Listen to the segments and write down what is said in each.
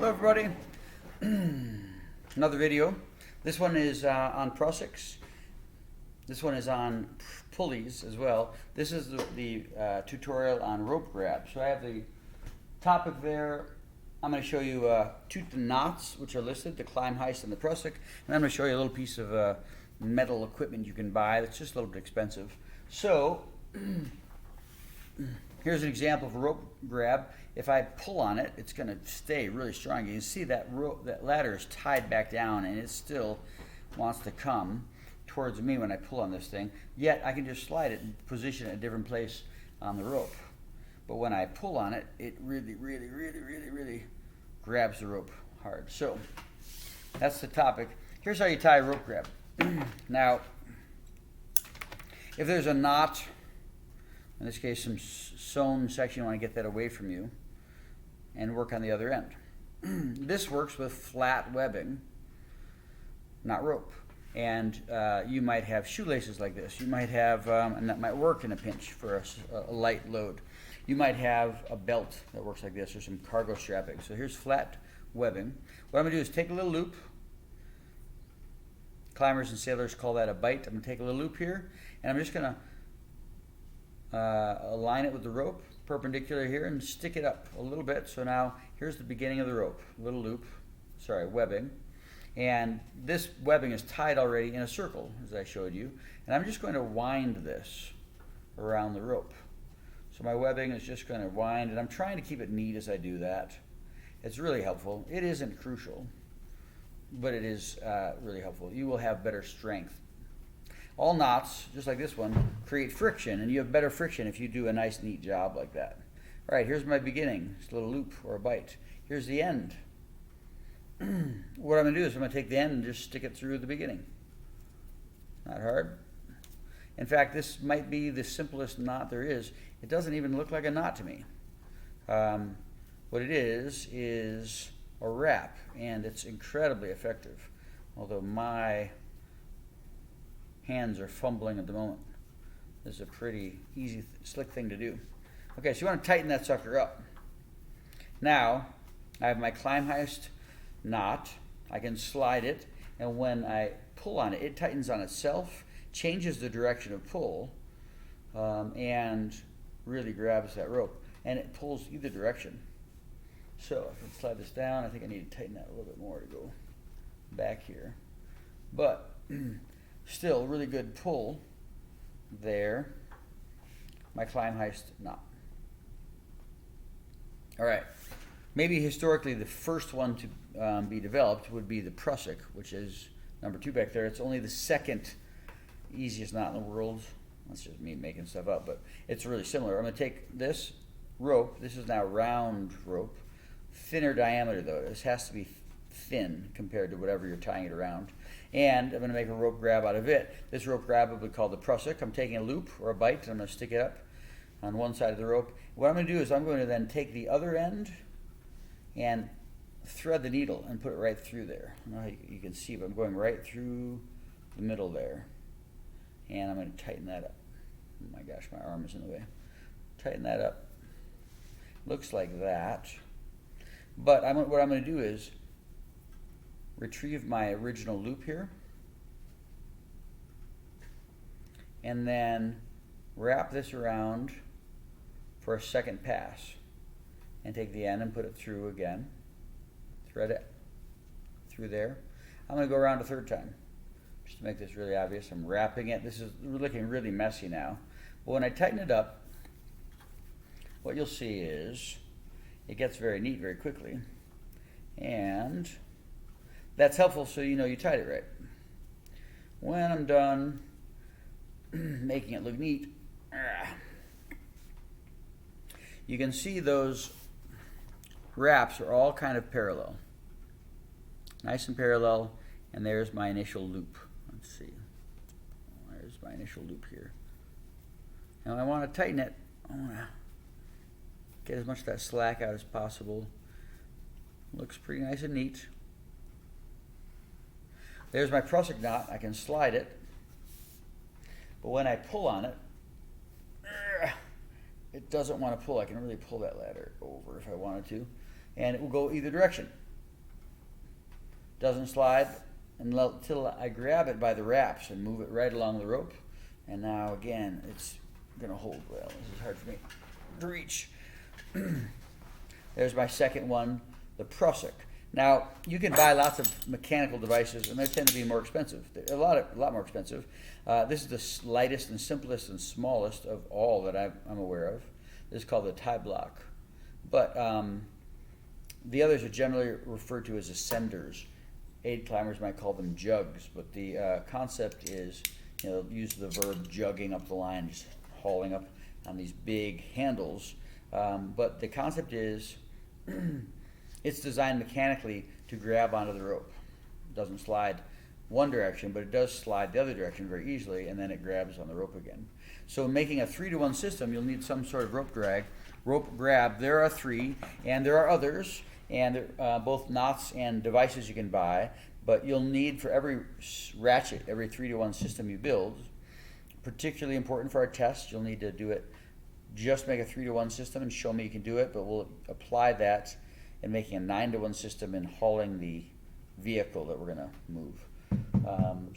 Hello everybody. Another video. This one is on Prusik. This one is on pulleys as well. This is the tutorial on rope grab. So I have the topic there. I'm going to show you two knots which are listed, the Climb Heist and the Prusik. And I'm going to show you a little piece of metal equipment you can buy that's just a little bit expensive. So here's an example of a rope grab. If I pull on it, it's going to stay really strong. You can see that that ladder is tied back down and it still wants to come towards me when I pull on this thing. Yet I can just slide it and position it in a different place on the rope. But when I pull on it, it really grabs the rope hard. So that's the topic. Here's how you tie a rope grab. Now, if there's a knot, in this case some sewn section, you want to get that away from you and work on the other end. This works with flat webbing, not rope. And you might have shoelaces like this. You might have, and that might work in a pinch for a light load. You might have a belt that works like this, or some cargo strapping. So here's flat webbing. What I'm going to do is take a little loop. Climbers and sailors call that a bite. I'm going to take a little loop here, and I'm just going to align it with the rope, perpendicular here, and stick it up a little bit. So now here's the beginning of the rope, little loop, sorry, webbing. And this webbing is tied already in a circle, as I showed you. And I'm just going to wind this around the rope. So my webbing is just going to wind, and I'm trying to keep it neat as I do that. It's really helpful. It isn't crucial, but it is really helpful. You will have better strength. All knots, just like this one, create friction, and you have better friction if you do a nice, neat job like that. All right, here's my beginning. It's a little loop or a bite. Here's the end. What I'm going to do is I'm going to take the end and just stick it through the beginning. Not hard. In fact, this might be the simplest knot there is. It doesn't even look like a knot to me. What it is a wrap, and it's incredibly effective. Although my hands are fumbling at the moment. This is a pretty easy, slick thing to do. Okay, so you want to tighten that sucker up. Now, I have my Climb Heist knot. I can slide it, and when I pull on it, it tightens on itself, changes the direction of pull, and really grabs that rope, and it pulls either direction. So if I can slide this down, I think I need to tighten that a little bit more to go back here. But still, really good pull there. My Climb Heist knot. All right. Maybe historically the first one to be developed would be the Prusik, which is number 2 back there. It's only the second easiest knot in the world. That's just me making stuff up, but it's really similar. I'm going to take this rope. This is now round rope. Thinner diameter though. This has to be thin compared to whatever you're tying it around. And I'm going to make a rope grab out of it. This rope grab will be called the Prusik. I'm taking a loop or a bite, and I'm going to stick it up on one side of the rope. What I'm going to do is I'm going to then take the other end and thread the needle and put it right through there. I don't know how you can see, but I'm going right through the middle there. And I'm going to tighten that up. Oh my gosh, my arm is in the way. Tighten that up. Looks like that. But what I'm going to do is retrieve my original loop here, and then wrap this around for a second pass, and take the end and put it through again, thread it through there. I'm going to go around a third time just to make this really obvious. I'm wrapping it. This is looking really messy now, but when I tighten it up, what you'll see is it gets very neat very quickly, and that's helpful so you know you tied it right. When I'm done making it look neat, you can see those wraps are all kind of parallel. Nice and parallel, and there's my initial loop. Let's see. There's my initial loop here. Now I want to tighten it. I want to get as much of that slack out as possible. Looks pretty nice and neat. There's my Prusik knot. I can slide it, but when I pull on it, it doesn't want to pull. I can really pull that ladder over if I wanted to, and it will go either direction. doesn't slide until I grab it by the wraps and move it right along the rope. And now again, it's gonna hold well. This is hard for me to reach. There's my second one, the Prusik. Now, you can buy lots of mechanical devices, and they tend to be more expensive. They're a lot more expensive. This is the lightest and simplest and smallest of all that I'm aware of. This is called the tie block. But the others are generally referred to as ascenders. Aid climbers might call them jugs, but the concept is, use the verb jugging up the line, just hauling up on these big handles. But the concept is it's designed mechanically to grab onto the rope. It doesn't slide one direction, but it does slide the other direction very easily, and then it grabs on the rope again. So in making a 3-to-1 system, you'll need some sort of rope grab. There are 3, and there are others, and both knots and devices you can buy, but you'll need for every ratchet, every 3-to-1 system you build, particularly important for our test, you'll need to do it, just make a 3-to-1 system and show me you can do it, but we'll apply that in making a 9-to-1 system and hauling the vehicle that we're gonna move.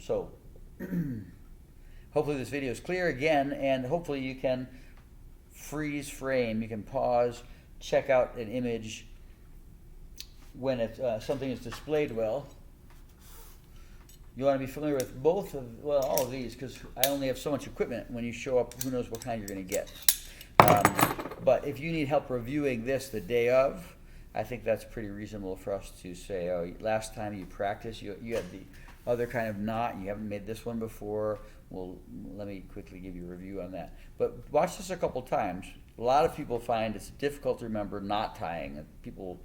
So hopefully this video is clear again, and hopefully you can freeze frame, you can pause, check out an image when something is displayed well. You want to be familiar with all of these, because I only have so much equipment. When you show up, who knows what kind you're going to get. But if you need help reviewing this the day of, I think that's pretty reasonable for us to say, oh, last time you practiced, you had the other kind of knot, you haven't made this one before. Well, let me quickly give you a review on that. But watch this a couple times. A lot of people find it's difficult to remember knot tying, and people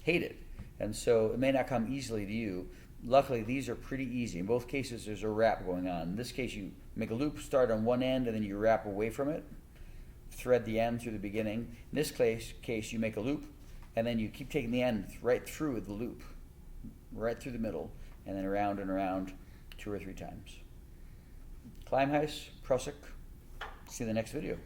hate it. And so it may not come easily to you. Luckily, these are pretty easy. In both cases, there's a wrap going on. In this case, you make a loop, start on one end, and then you wrap away from it, thread the end through the beginning. In this case, you make a loop, and then you keep taking the end right through the loop, right through the middle, and then around and around 2 or 3 times. Climb Heist, Prusik. See you in the next video.